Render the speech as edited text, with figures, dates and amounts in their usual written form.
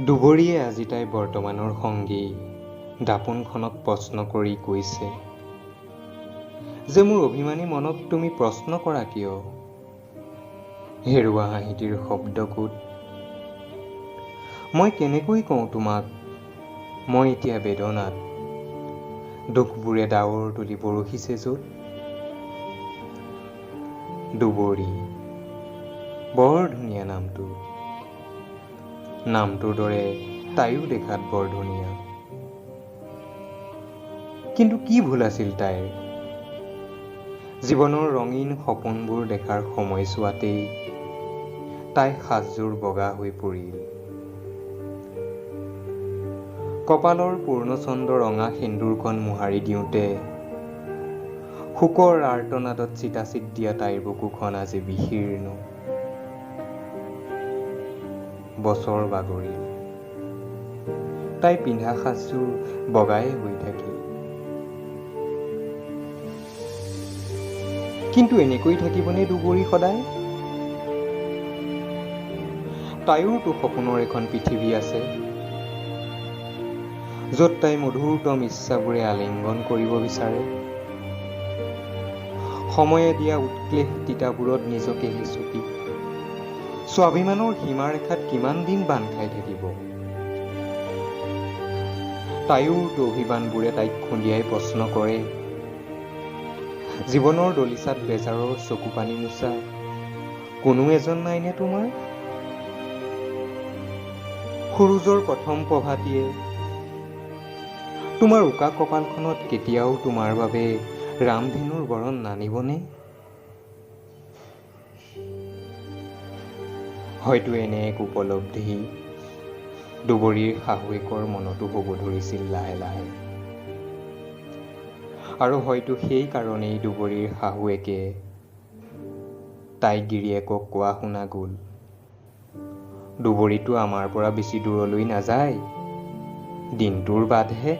দুবৰীয়ে আজি তাই বৰ্তমানৰ সংগী দাপোনখনক প্ৰশ্ন কৰি কৈছে যে মোৰ অভিমানী মনক তুমি প্ৰশ্ন কৰা কিয়? হেৰুৱা হাঁহিটিৰ শব্দকোট। মই কেনেকৈ কওঁ তোমাক মই এতিয়া বেদনাত, দুখবোৰে ডাৱৰ তুলি বৰষিছে য'ত। দুবৰী, বৰ ধুনীয়া নামটো। নামটোৰ দৰে তাইও দেখাত বৰ ধুনীয়া। কিন্তু কি ভুল আছিল তাইৰ? জীৱনৰ ৰঙীন সপোনবোৰ দেখাৰ সময়ছোৱাতেই তাই সাজযোৰ বগা হৈ পৰিল। কপালৰ পূৰ্ণচন্দ্ৰ ৰঙা সেন্দুৰকণ মোহাৰি দিওঁতে শোকৰ আৰ্তনাদত চিতাচিত দিয়া তাইৰ বুকুখন আজি বিশীৰ্ণ। বছৰ বাগৰিল, তাই পিন্ধা সাজযোৰ বগাই হৈ থাকিল। কিন্তু এনেকৈ থাকিবনে দুবৰী সদায়? তাইৰোতো সপোনৰ এখন পৃথিৱী আছে, য'ত তাই মধুৰতম ইচ্ছাবোৰে আলিংগন কৰিব বিচাৰে। সময়ে দিয়া উৎক্লেশ তিতাবোৰত নিজকে হেঁচুকি স্বাভিমানৰ সীমাৰেখাত কিমান দিন বান্ধ খাই থাকিব? তাইৰোতো অভিমানবোৰে তাইক খুন্দিয়াই প্ৰশ্ন কৰে, জীৱনৰ দলিচাত বেজাৰৰ চকু পানী মোচা কোনো এজন নাইনে তোমাৰ? সূৰুজৰ প্ৰথম প্ৰভাতিয়ে তোমাৰ উকা কপালখনত কেতিয়াও তোমাৰ বাবে ৰামধেনুৰ বৰণ নানিবনে? হয়তো এনে এক উপলব্ধি দুবৰীৰ শাহুৱেকৰ মনতো হ'ব ধৰিছিল লাহে লাহে। আৰু হয়তো সেই কাৰণেই দুবৰীৰ শাহুৱেকে তাই গিৰিয়েকক কোৱা শুনা গ'ল, দুবৰীটো আমাৰ পৰা বেছি দূৰলৈ নাযায়, দিনটোৰ বাদহে।